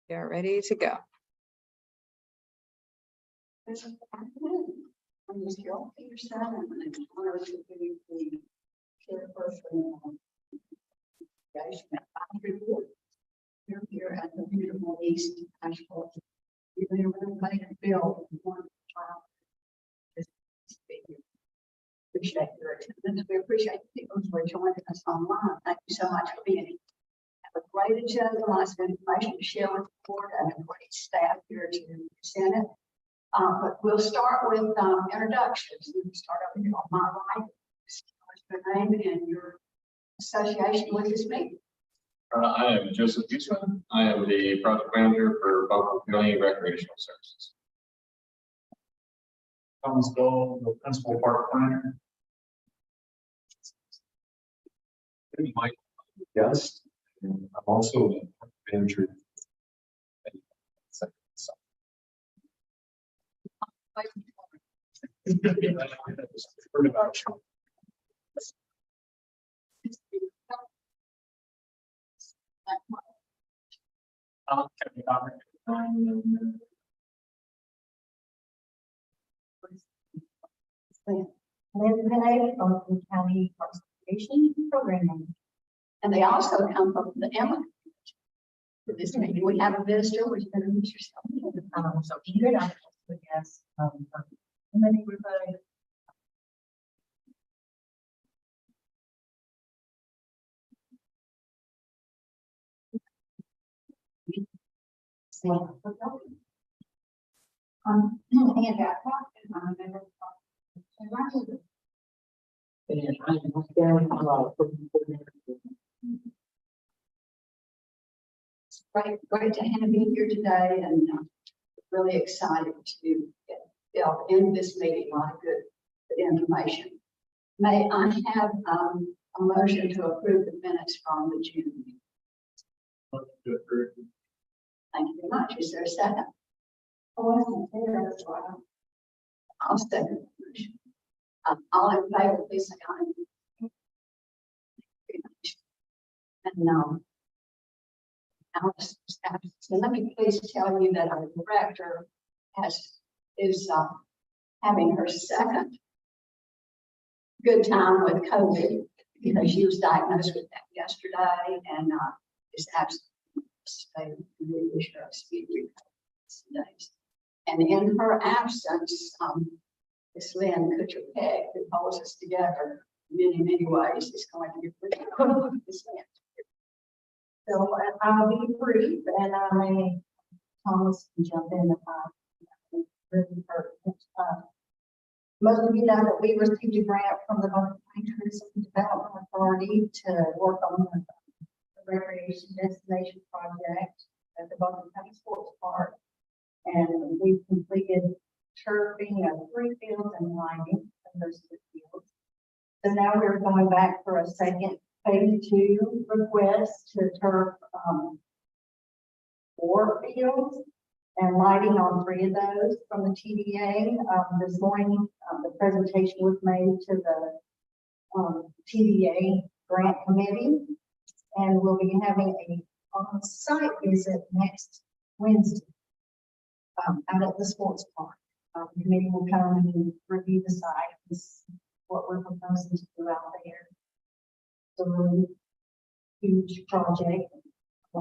We are ready to go. Good afternoon. I'm Ms. Carol Peterson, and I'm honored to be the chairperson of the Advisory Board. We're here at the beautiful East Asheville. We've been renovated build one child. Appreciate your attendance. We appreciate the people who are joining us online. Thank you so much for being here. Have a great agenda, lots of information to share with the board, and a great staff here to present it. But we'll start with introductions. We'll start over here on my right. Your name and your association with this meeting. I am Joseph Guzman. I am the project manager for Buffalo County Recreational Services. Thomas Gold, the principal park planner. You might guest, and I'm also a manager. Heard about you. Kevin Conner. Lynn Penney from the County Conservation Program Manager. And they also come from the Emma. For this meeting, we have a visitor. Would you introduce yourself? So Ingrid, I'm also a guest from the neighborhood. And I'm a member of the And I'm very great to have you here today, and really excited to delve in this meeting. A lot of good information. May I have a motion to approve the minutes from the June meeting? Thank you very much. Is there a second? I wasn't there, so I'll second the motion. All in favor, please say aye. And so let me please tell you that our director is having her second good time with COVID, because she was diagnosed with that yesterday and is absolutely we wish her a speedy recovery days. And in her absence, Ms. Lynn Kutcher-Pegg, who holds us together in many ways, is going to be with Ms. Lynn. So I'll be brief, and I may, Thomas can jump in if I really hurt. Most of you know that we received a grant from the Buffalo County Tourism Development Authority to work on the recreation destination project at the Buffalo County Sports Park. And we've completed turfing of 3 fields and lighting of those 3 fields. So now we're going back for a second phase 2 request to turf 4 fields and lighting on 3 of those from the TDA. This morning, the presentation was made to the TDA grant committee, and we'll be having a on-site visit next Wednesday out at the sports park. The committee will come and review the site. This is what we're proposing to do out there. It's a really huge project. How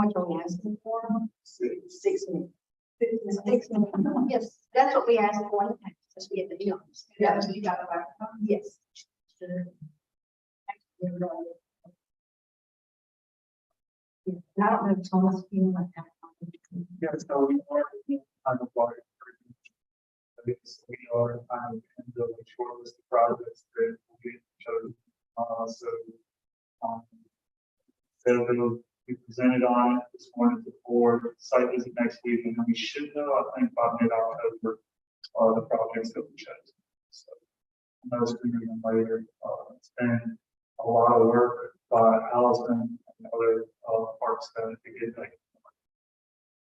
much are we asking for? 6 million. 6 million. Yes, that's what we asked for. Just be at the deal. Yeah, you got it back. Yes. Sure. I don't know if Thomas feeling like that. Yeah, so we are unemployed. We are in the short list of projects that we chose. So we presented on it this morning before site visit next week, and then we should know, I think, by mid-October, the projects that we chose. So those can be later. It's been a lot of work by Allison and other park staff to get that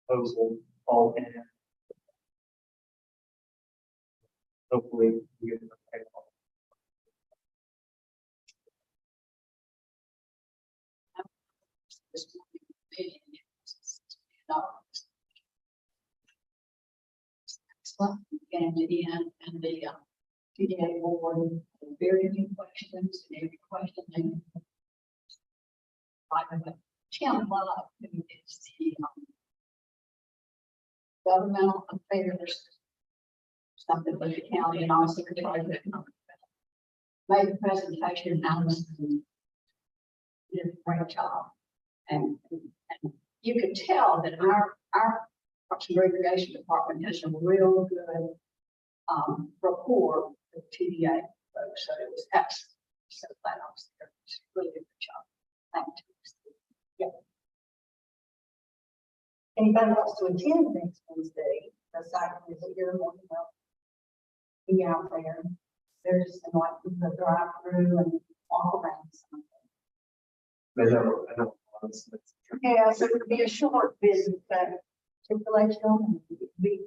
proposal all in. Hopefully we get the payoff. This began to end, and the TDA board had very few questions, and every question they like Tim Love, who is the governmental affairs, something with the county, and also secretary of economic development, made the presentation, and Allison did a great job. And you could tell that our Parks and Recreation Department has a real good rapport with TDA folks, so it was excellent. So glad I was there. It's really a good job. Thank you. Anybody wants to attend next Wednesday, the site visit, you're more than welcome. Be out there. They're just in like the drive through and walk around something. They have a. Yeah, so it would be a short visit, but to let you know, be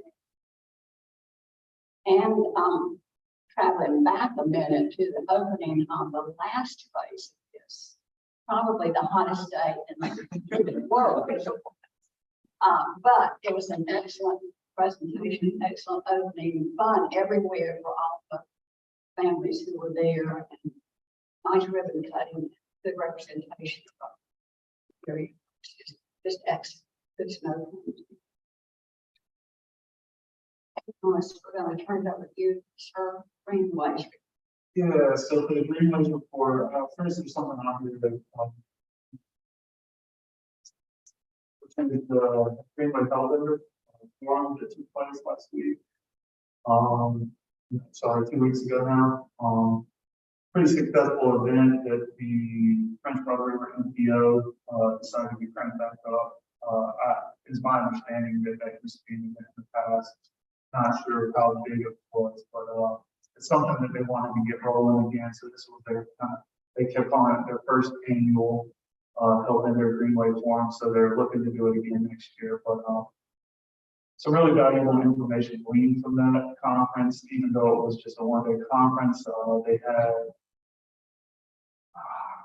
And traveling back a minute to the opening of the last phase of this, probably the hottest day in the world. But it was an excellent presentation, excellent opening, fun everywhere for all the families who were there, and nice ribbon cutting, good representation. Very, just excellent. Good snow. We're going to turn it over to you, sir. Greenway. Yeah, so for the Greenways report, first there's something on here that attended the Greenway Calendar forum that took place last week. Sorry, 2 weeks ago now. Pretty successful event that the French Broad River NPO decided to be cranked back up. It's my understanding that that used to be in the past. Not sure how big it was, but it's something that they wanted to get rolling again. So this was their they kept on it their first annual Help in their Greenway Forum. So they're looking to do it again next year. But some really valuable information gleaned from that conference, even though it was just a one-day conference. They had I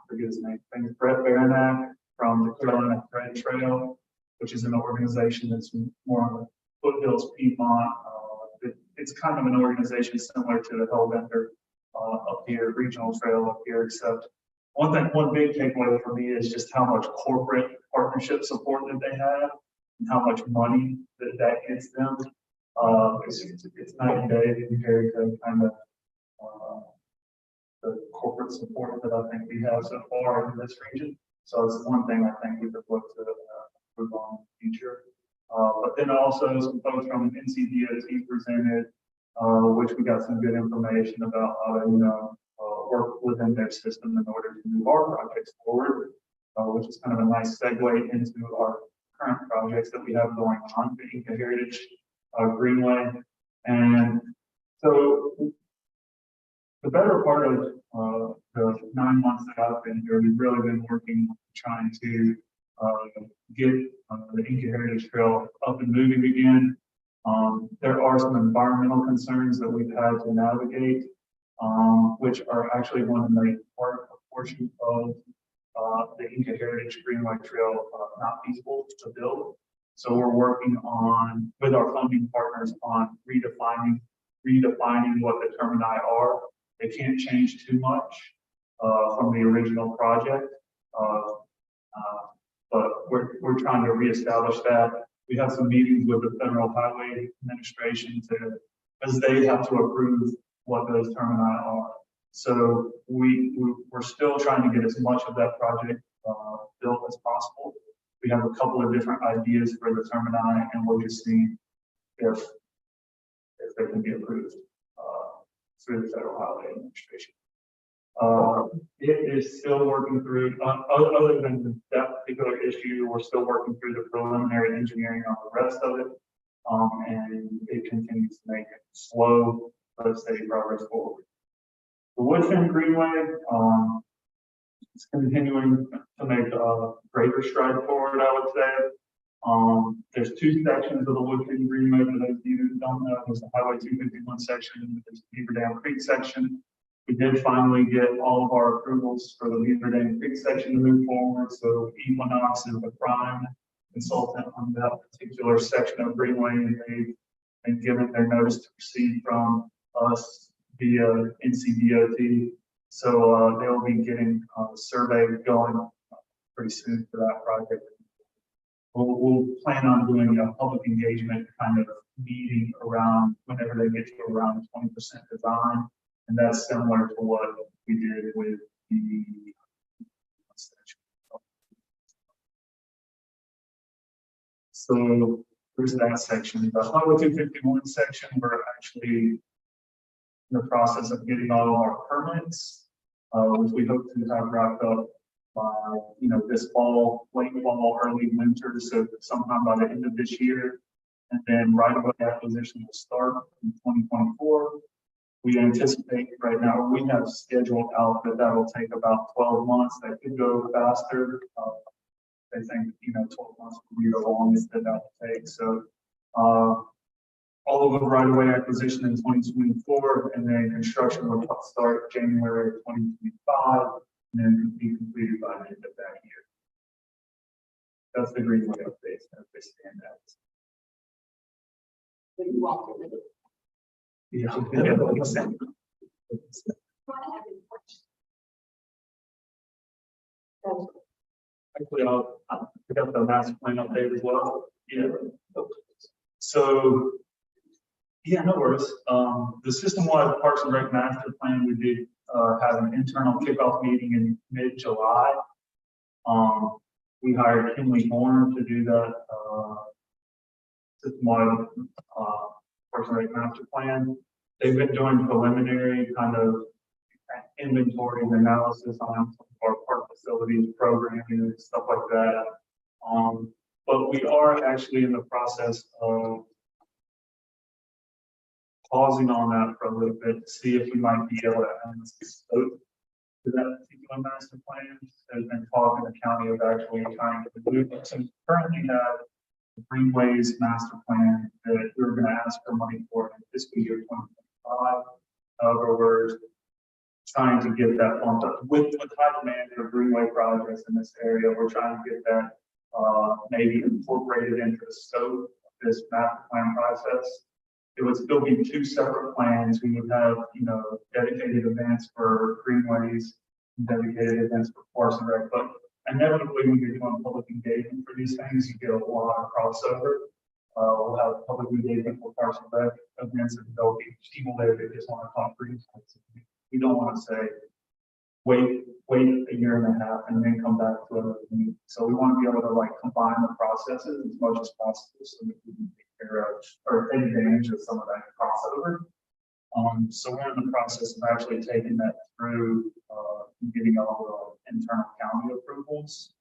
forget his name. I think it's Brett Baranak from the Carolina Thread Trail, which is an organization that's more on the foothills Piedmont. It's kind of an organization similar to the Hellbender up here, regional trail up here, except one big takeaway for me is just how much corporate partnership support that they have and how much money that gets them. It's night and day compared to kind of the corporate support that I think we have so far in this region. So it's one thing I think we could look to improve on in the future. But then also some folks from NCDOT presented, which we got some good information about how to, work within their system in order to move our projects forward, which is kind of a nice segue into our current projects that we have going on, the Inca Heritage Greenway. And so the better part of the 9 months that I've been here, we've really been working trying to get the Inca Heritage Trail up and moving again. There are some environmental concerns that we've had to navigate, which are actually going to make part a portion of the Inca Heritage Greenway Trail not feasible to build. So we're working on, with our funding partners, on redefining what the termini are. They can't change too much from the original project, but we're trying to reestablish that. We have some meetings with the Federal Highway Administration as they have to approve what those termini are. So we're still trying to get as much of that project built as possible. We have a couple of different ideas for the termini, and we're just seeing if they can be approved through the Federal Highway Administration. It is still working through, other than that particular issue, we're still working through the preliminary engineering on the rest of it. And it continues to make slow but steady progress forward. The Woodfin Greenway, it's continuing to make a greater stride forward, I would say. There's two sections of the Woodfin Greenway for those of you who don't know. There's the Highway 251 section, there's the Beaver Dam Creek section. We did finally get all of our approvals for the Beaver Dam Creek section to move forward. So Equinox is the prime consultant on that particular section of Greenway, and they've and given their notice to proceed from us via NCDOT. So they will be getting a survey going pretty soon for that project. We'll plan on doing a public engagement kind of meeting around whenever they get to around 20% design. And that's similar to what we did with the so there's that section. The Highway 251 section, we're actually in the process of getting all of our permits, which we hope to have wrapped up by, this fall, late fall, early winter, so sometime by the end of this year. And then right-of-way acquisition will start in 2024. We anticipate right now, we have scheduled out that will take about 12 months. That could go faster. I think, 12 months would be the longest that will take. So, all of the right-of-way acquisition in 2024, and then construction will start January 2025, and then be completed by the end of that year. That's the Greenway updates as they stand out. When you walk in the. Yeah. Actually, I got the master plan update as well. Yeah. So, yeah, no worries. The system-wide Parks and Rec master plan, we did have an internal kickoff meeting in mid-July. We hired Kinley Horn to do that system-wide Parks and Rec master plan. They've been doing preliminary kind of inventory and analysis on some of our park facilities, programming and stuff like that. But we are actually in the process of pausing on that for a little bit to see if we might be able to add some scope to that particular master plan. There's been talk in the county of actually trying to move it. So we currently have the Greenways master plan that we're going to ask for money for in fiscal year 2025. However, we're trying to get that bumped up with high demand for Greenway projects in this area. We're trying to get that maybe incorporated into the scope of this master plan process. It would still be two separate plans. We would have, dedicated events for Greenways, and dedicated events for Parks and Rec. But inevitably, when you're doing public engagement for these things, you get a lot of crossover. We'll have public engagement for Parks and Rec events, and there'll be people there that just want to talk Greenways. We don't want to say, wait a year and a half and then come back to another meeting. So we want to be able to combine the processes as much as possible so that we can take care of or take advantage of some of that crossover. So we're in the process of actually taking that through getting all the internal county approvals.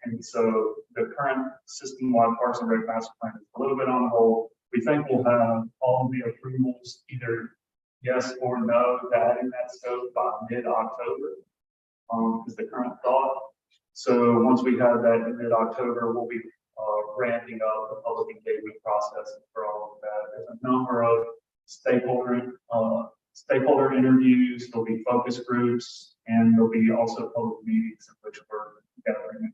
And so the current system-wide Parks and Rec master plan is a little bit on hold. We think we'll have all of the approvals either yes or no to adding that scope by mid-October, is the current thought. So once we have that in mid-October, we'll be ramping up the public engagement process for all of that. There's a number of stakeholder interviews, there'll be focus groups, and there'll be also public meetings in which we're gathering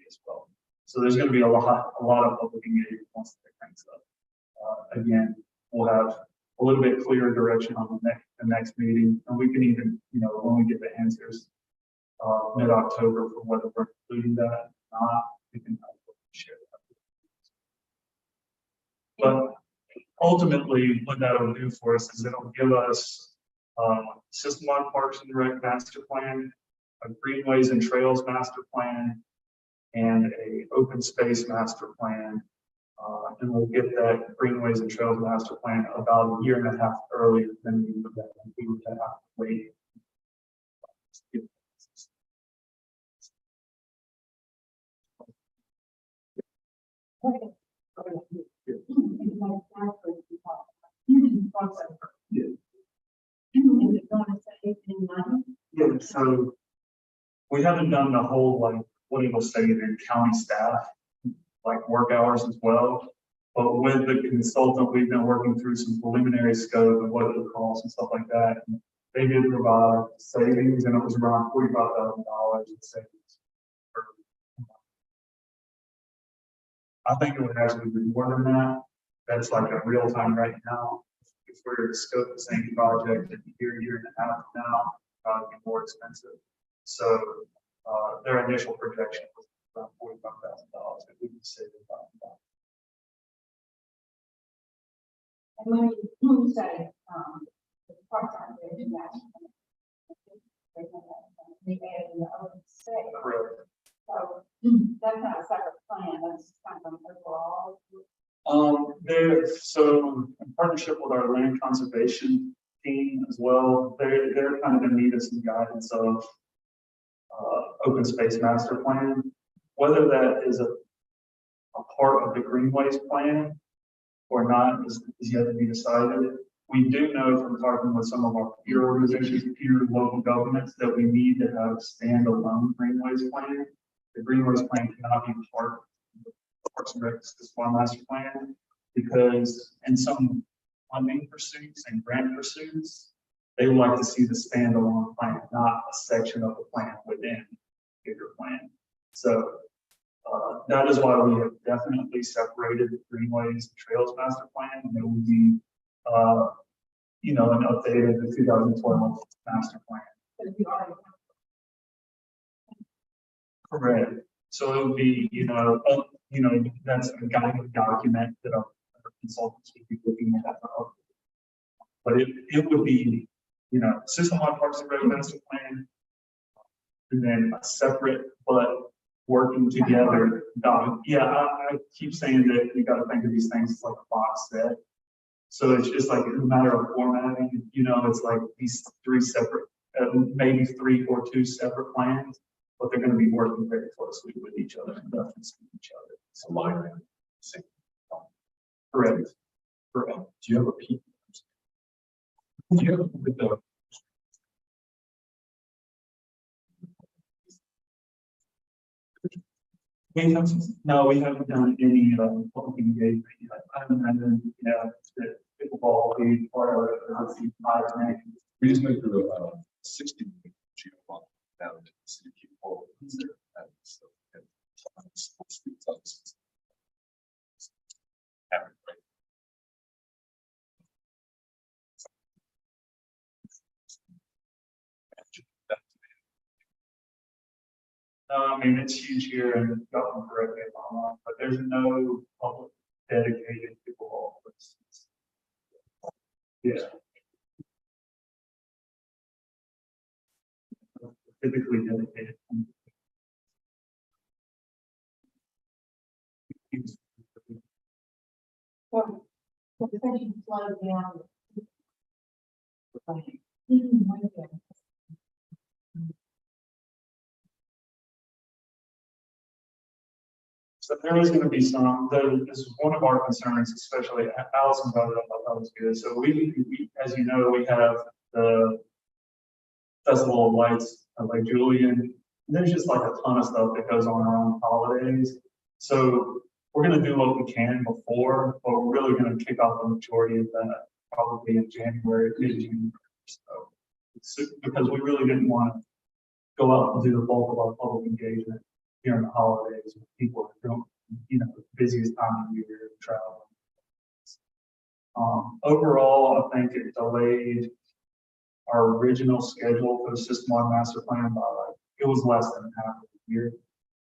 as well. So there's going to be a lot of public engagement once that cranks up. Again, we'll have a little bit clearer direction on the next meeting, and we can even, when we get the answers mid-October for whether we're including that or not, we can share that. But ultimately, what that will do for us is it'll give us system-wide Parks and Rec master plan, a Greenways and Trails master plan, and a open space master plan. And we'll get that Greenways and Trails master plan about a year and a half earlier than we would have to wait. Yeah, so we haven't done the whole what it will say in county staff work hours as well. But with the consultant, we've been working through some preliminary scope and what it would cost and stuff like that. And they did provide savings, and it was around $45,000 in savings. I think it would actually be more than that. that's like a real time right now. If we're to scope the same project in a year and a half from now, it'd be more expensive. So, their initial projection was around $45,000. If we can save $5,000. And when you say, the part-time, they do that. They add in the open space. Correct. So that's not a separate plan, that's kind of an overall. So in partnership with our land conservation team as well, they're kind of in need of some guidance of open space master plan, whether that is a part of the greenways plan or not is yet to be decided. We do know from talking with some of our peer organizations, peer local governments, that we need to have a standalone greenways plan. The greenways plan cannot be part of the Parks and Rec System master plan, because in some funding pursuits and grant pursuits, they would like to see the standalone plan, not a section of the plan within the bigger plan. So that is why we have definitely separated the greenways and trails master plan, and there will be an updated the 2012 master plan. Correct. So it would be, that's a guiding document that our consultants would be looking at. But it would be, system-wide Parks and Rec master plan, and then a separate but working together document. Yeah, I keep saying that you got to think of these things as like a box set. So it's just like a matter of formatting, it's like these three separate, maybe 3 or 2 separate plans, but they're going to be working very closely with each other and referencing each other. It's a line item. Same. Correct. Correct. Do you have a P? Do you have with the? We haven't done any public engagement yet. I haven't done, the pickleball league part of it. We just went through 60 geofund down to the city hall. I mean, it's huge here, and y'all can correct me if I'm wrong, but there's no public dedicated pickleball, for instance. Yeah. Typically dedicated. So, the session slowed down. So there is going to be some, this is one of our concerns, especially Allison brought it up, I thought it was good. So we, as you know, we have the Festival of Lights at Lake Julian. There's just like a ton of stuff that goes on around holidays. So we're going to do what we can before, but we're really going to kick off the majority of that probably in January, mid-January. So because we really didn't want to go out and do the bulk of our public engagement during the holidays when people are doing, busiest time of year traveling. Overall, I think it delayed our original schedule for the system-wide master plan by it was less than half of the year.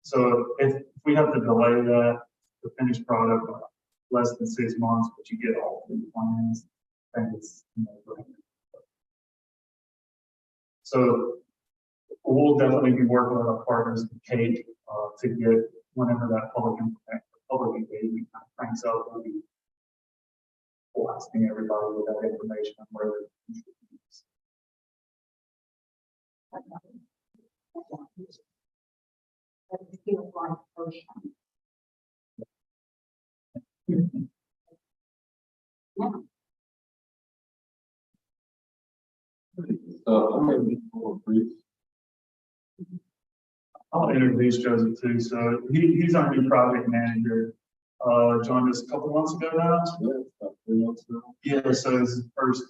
So if we have to delay that, the finished product by less than 6 months, but you get all 3 plans, then it's so we'll definitely be working with our partners, Kate, to get whenever that public engagement kind of cranks up, we'll be blasting everybody with that information on where they're. I'll introduce Joseph too. So he's our new project manager. Joined us a couple months ago now. About 3 months ago. Yeah, so it's his first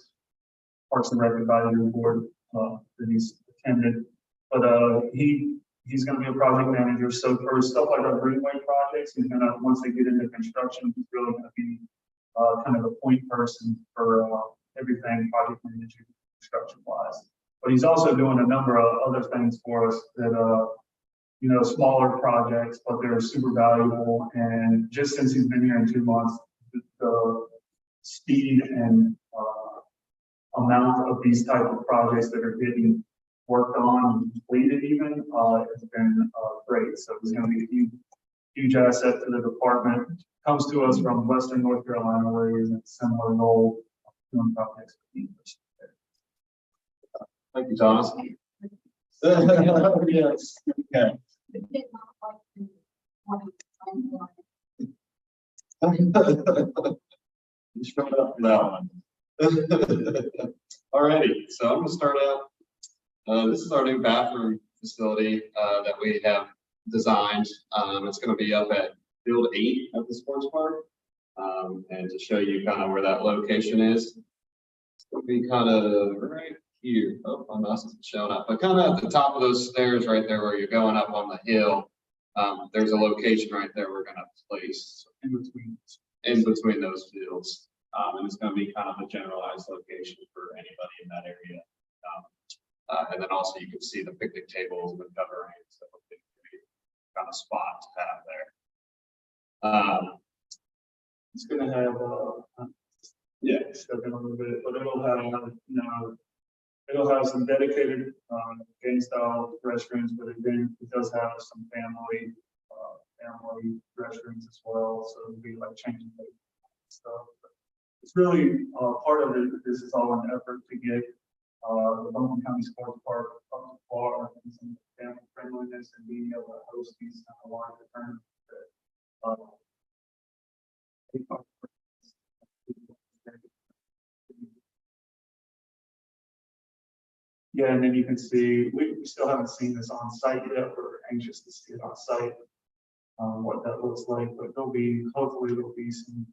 Parks and Rec advisory board that he's attended. But he's going to be a project manager. So for stuff like our Greenway projects, he's going to, once they get into construction, he's really going to be kind of a point person for, everything project management, construction wise. But he's also doing a number of other things for us that, smaller projects, but they're super valuable. And just since he's been here in 2 months, the speed and amount of these type of projects that are getting worked on and completed even has been great. So it's going to be a huge asset to the department. Comes to us from Western North Carolina, where he's in a similar role doing projects. Thank you, Thomas. Yes. Okay. You showed up for that one. Alrighty, so I'm gonna start out. This is our new bathroom facility that we have designed. It's gonna be up at Field 8 at the sports park. And to show you kind of where that location is, it's gonna be kind of right here. Oh, my mouse isn't showing up, but kind of at the top of those stairs right there where you're going up on the hill. There's a location right there we're gonna place in between those fields. And it's gonna be kind of a generalized location for anybody in that area. And then also you can see the picnic tables with covering, so it's gonna be kind of spot to have there. It's going to have, stepping a little bit, but it'll have, it'll have some dedicated game style restrooms, but again, it does have some family restrooms as well. So it'll be like changing stuff. It's really part of it. This is all an effort to get the Baldwin County Sports Park up to par and some family friendliness and being able to host these kind of larger tournaments. Yeah, and then you can see, we still haven't seen this on site yet. We're anxious to see it on site, what that looks like, but hopefully there'll be some,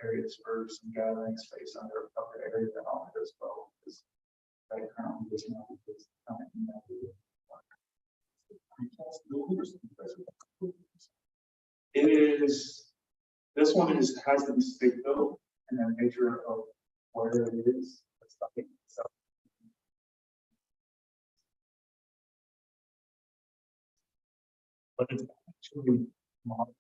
areas for some gathering space under a covered area on it as well. Because right currently there's no, it is, this one has to be stick built, and then nature of where it is. That's nothing. So but it's actually modern.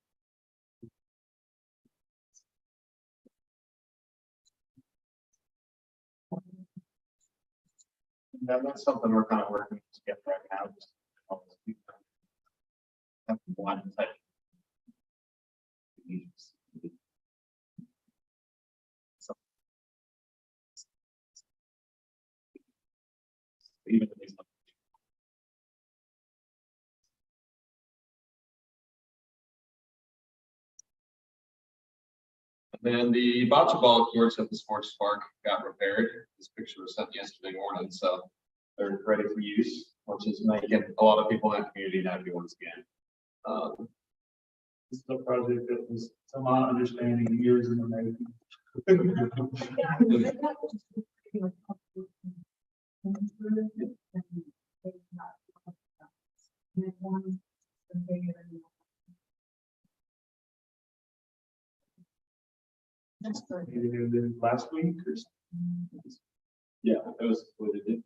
That's something we're kind of working to get right now. Just have one type. Even if it's not. And then the bocce ball courts at the sports park got repaired. This picture was sent yesterday morning, so they're ready for use, which is making a lot of people in that community happy once again. This is a project that was, to my understanding, years in the making. Either last week or something. Yeah, that was what it did.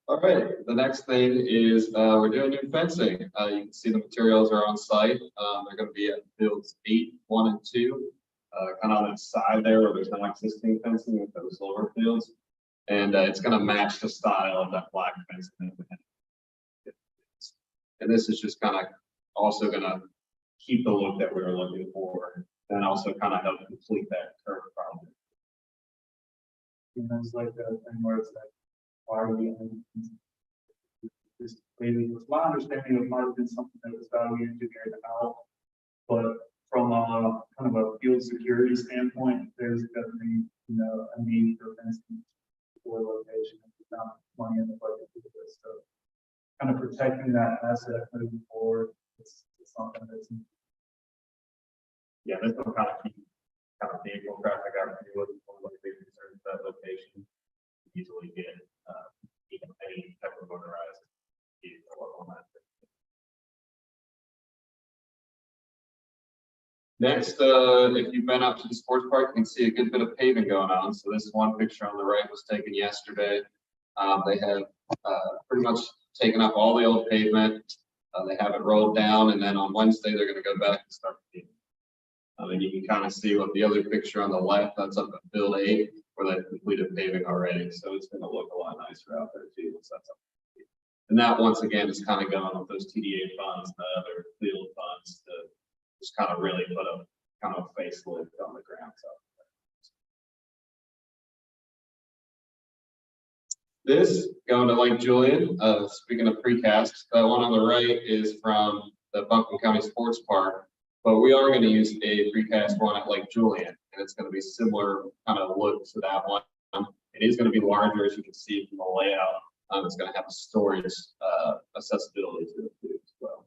All right, the next thing is we're doing new fencing. You can see the materials are on site. They're going to be at fields 8, 1, and 2, kind of on the side there where there's no existing fencing with those lower fields. And it's going to match the style of that black fencing. And this is just kind of also going to keep the look that we were looking for, and also kind of help complete that curve project. You know, it's like that thing where it's like, why are we this maybe was my understanding it might have been something that was value engineered out, but from a kind of a field security standpoint, there's definitely a need for fencing for location. There's not money in the budget to do this, so kind of protecting that asset moving forward. It's something that's This will kind of keep vehicle traffic out if you're looking for like big concerns that location. Easily get even any type of motorized vehicle on that. Next, if you've been out to the sports park, you can see a good bit of paving going on. So this one picture on the right was taken yesterday. They have pretty much taken up all the old pavement. They have it rolled down, and then on Wednesday, they're going to go back and start paving. And you can kind of see what the other picture on the left, that's up at Field 8, where they've completed paving already. So it's going to look a lot nicer out there too. So that's up. And that once again is kind of going with those TDA funds, the other field funds to just kind of really put a kind of a facelift on the ground. So this going to Lake Julian, speaking of precast, that one on the right is from the Buncombe County Sports Park, but we are going to use a precast one at Lake Julian, and it's going to be similar kind of look to that one. It is going to be larger, as you can see from the layout. It's going to have a storage accessibility to it too as well.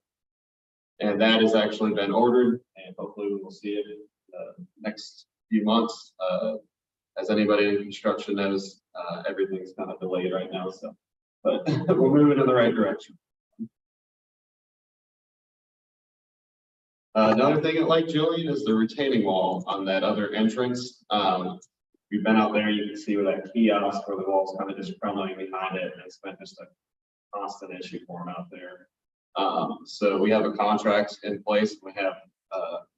And that has actually been ordered, and hopefully we will see it in the next few months. As anybody in construction knows, everything's kind of delayed right now, so, but we're moving in the right direction. Another thing at Lake Julian is the retaining wall on that other entrance. We've been out there, you can see where that kiosk where the wall's kind of just crumbling behind it, and it's been just a constant issue for them out there. So we have a contract in place. We have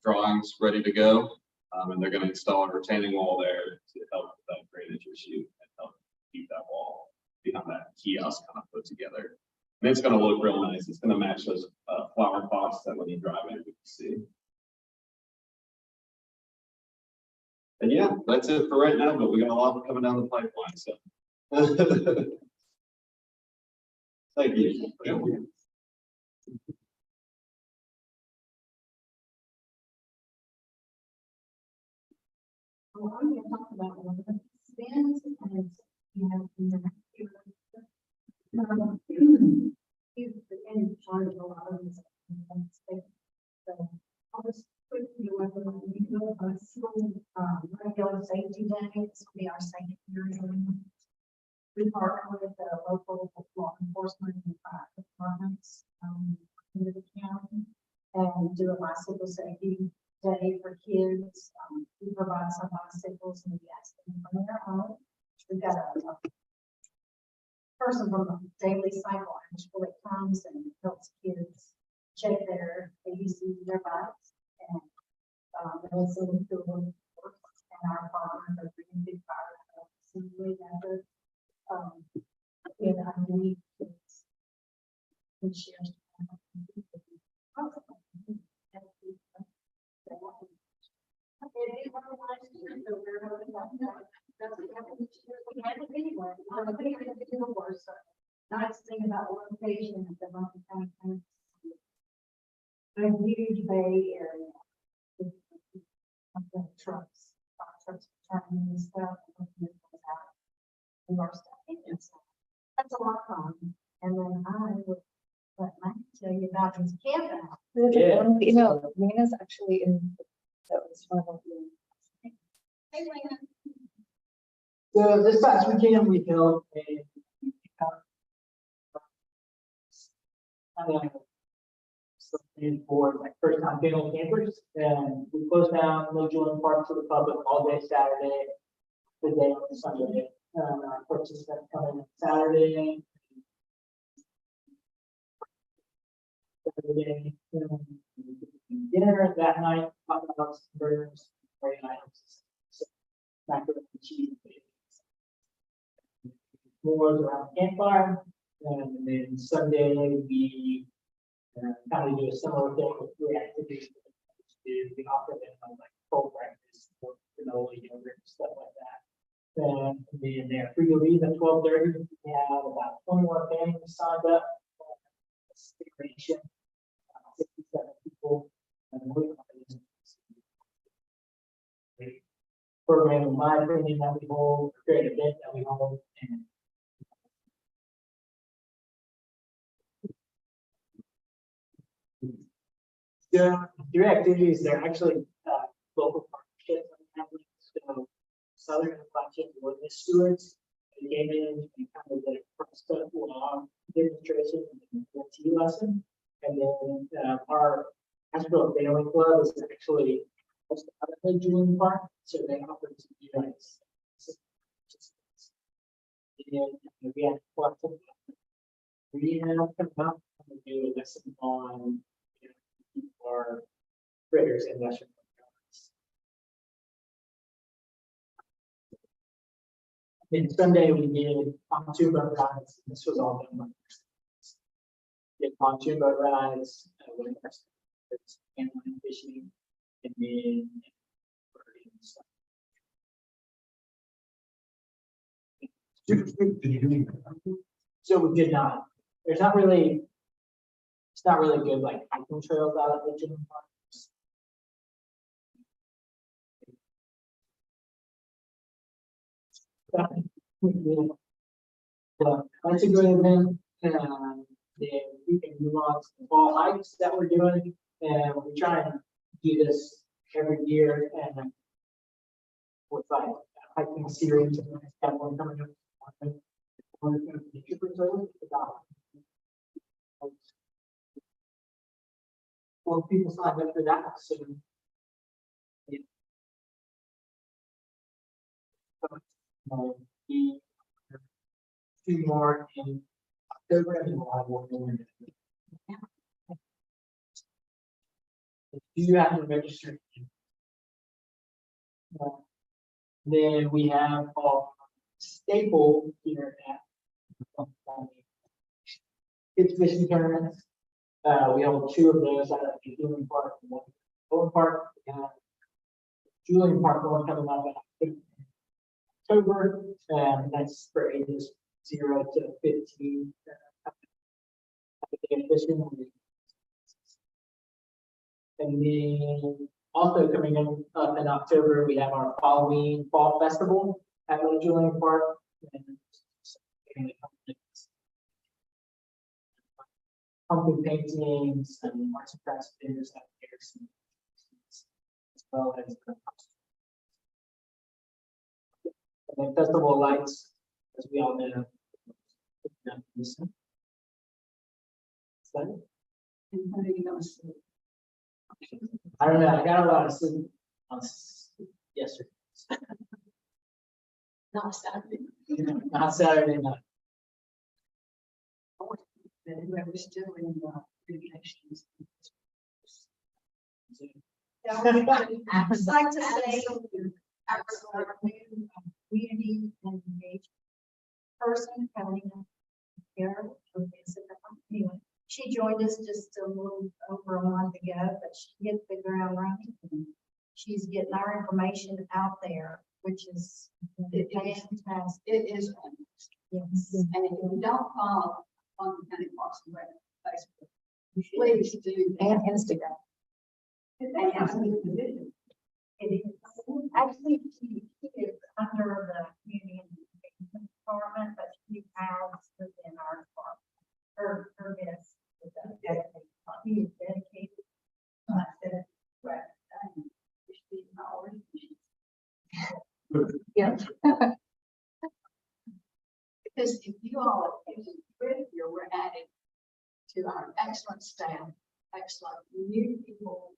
drawings ready to go, and they're going to install a retaining wall there to help with that drainage issue and help keep that wall behind that kiosk kind of put together. And it's going to look real nice. It's going to match those flower pots that when you drive in, you can see. And yeah, that's it for right now, but we got a lot coming down the pipeline, so. Thank you. Well, I'm going to talk about one of the spins and, you know, he's in charge of a lot of these things. So I'll just quickly recommend we go on school regular safety day. This will be our second year doing. We partner with the local law enforcement and fire departments in the county and do a bicycle safety day for kids. We provide some bicycles and we ask them from their own. We've got a person from the daily cycle actually that comes and helps kids check their ABCs, their bikes, and they also do them and our partners are bringing big fire simply after in our need kids and shares. Nice thing about location at the Buncombe County. A huge bay area. With the trucks, turning and stuff. And our stuff. That's a lot of fun. And then I would let Mike tell you about his camping. Yeah. You know, Nina's actually in, that was one of the. Hey, Lena. So this past weekend, we held a something for like first time family campers, and we closed down Lake Julian Park to the public all day Saturday, the day on Sunday. Our participants come in Saturday. Dinner that night, hot dogs, burgers, very nice. Macaroni and cheese. More around the campfire, and then Sunday we kind of do a similar thing with three activities. We offer them like cold breakfast, granola, yogurt, stuff like that. And then they're free to leave at 12:30. We have about 21 families signed up. Station, 67 people, and program, in my opinion, that we hold, a great event that we hold, and three activities, they're actually local partnerships. So Southern Appalachian Wilderness Stewards, they came in and kind of did a first step demonstration and tea lesson. And then our Asheville Family Club is actually most out of the Julian Park, so they offered to do like. And we had what we have come out and do a lesson on our critters in Western. And Sunday we did pontoon boat rides. This was all done. By did pontoon boat rides, and fishing, and then. Did you do anything? So we did not. There's not really. It's not really good like hiking trails out of the Julian Park. That's a good event. Then we can move on to the fall hikes that we're doing, and we try and do this every year. And with like hiking series, and have one coming up. Well, people signed up for that, so. Yeah. The two more in October and we'll have one more. You have to register. Then we have our staple here at kids fishing tournaments. We hold 2 of those out at the Julian Park and one at Owen Park. Julian Park, one coming up in October, that's for ages 0 to 15. Fishing. And then also coming up in October, we have our Halloween Fall Festival at Little Julian Park. Pumpkin paintings and arts and crafts fairs at Harrison, as well as and then festival lights, as we all know. So, And when are you gonna see? I don't know. I got a lot of sleep on yesterday. Not Saturday. Not Saturday night. Whoever's doing the regulations. I would like to say, our new community engaged person, Kelly, here, anyway, she joined us just a little over a month ago, but she hit the ground running. And she's getting our information out there, which is fantastic. It is. Yes. And if you don't follow on the County Parks and Rec Facebook, please do. And Instagram. And It is. Actually, she is under the community engagement department, but she has within our department. Her miss is dedicated. She is dedicated. I said, right, she already. Yeah. Because if you all, if you were added to our excellent staff, excellent new people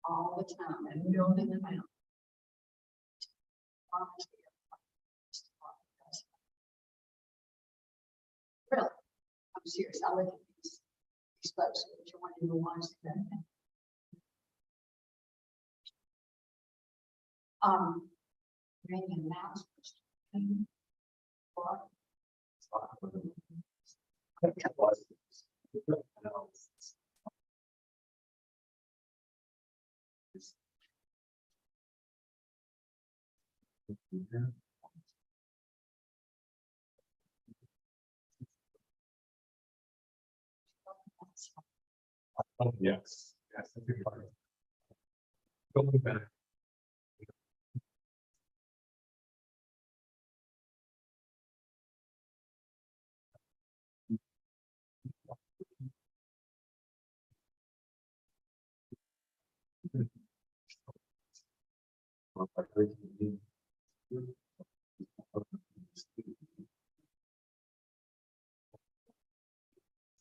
all the time and building them out. Really, I'm serious. I look at these folks that joined the ones that. Maybe announcements. Oh, yes. Yes, that'd be fine. Going back.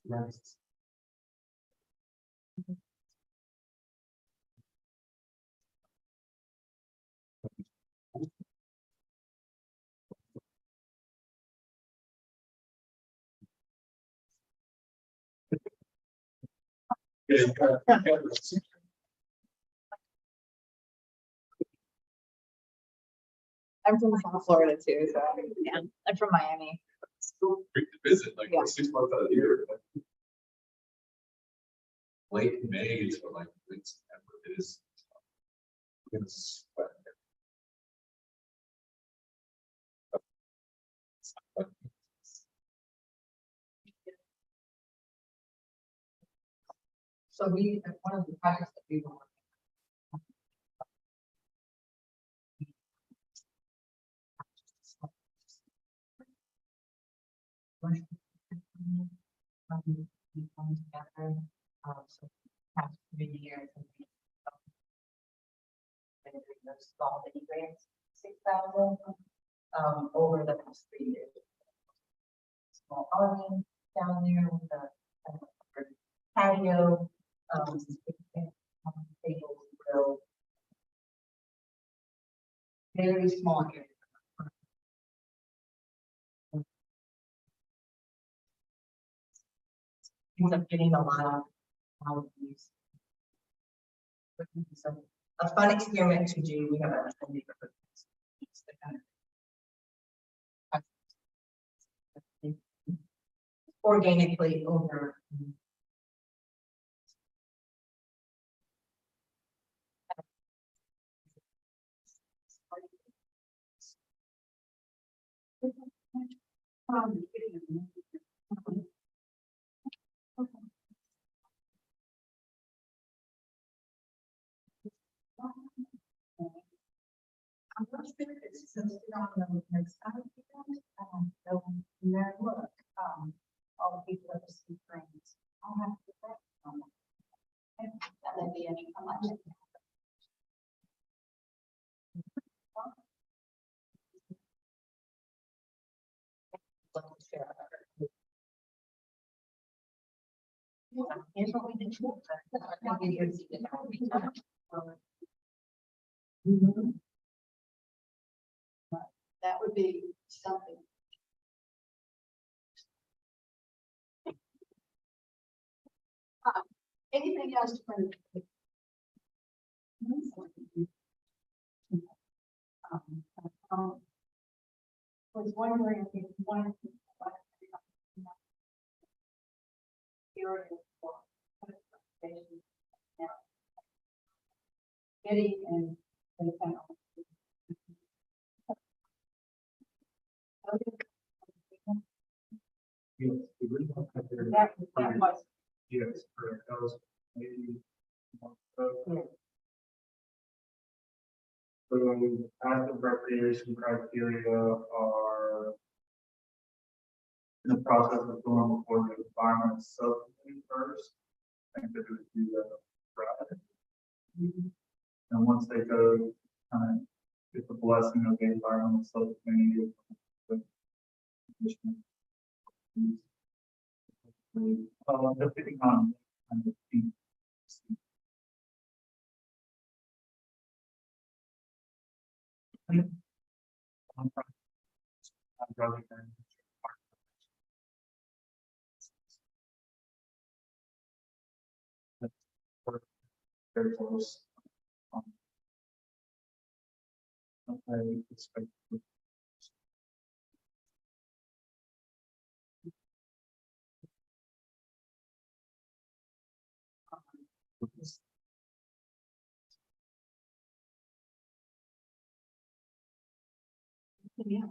Right. I'm from South Florida too, so yeah, I'm from Miami. Still great to visit, like Yeah. 6 months out of the year. Late May to like late September, it is. It's wet. So we, one of the projects that we were working on. We come together, so past 3 years. And we been doing those small mini grants, 6,000, over the past 3 years. Small awning down there with the patio, tables, grill. Very small area. Ends up getting a lot of use. So a fun experiment to do. We have a neighborhood. It's the kind of organically over. I'm not sure if it's posted on the website yet. So there, look, all the people that see friends. I'll have to put that on. That would be any, how much? Here's what we did. That would be something. Anything else to bring? Was wondering if you wanted to. Getting and. Yes, we really want to have their- That was. Yes, correct. That was maybe. a month ago. So active recreation criteria are in the process of going before the environment subcommittee first. I think they're going to do that Friday. And once they go, kind of get the blessing of the environmental subcommittee. the commission. Depending on the theme. I'm probably going to- Very close. I expect. Yeah.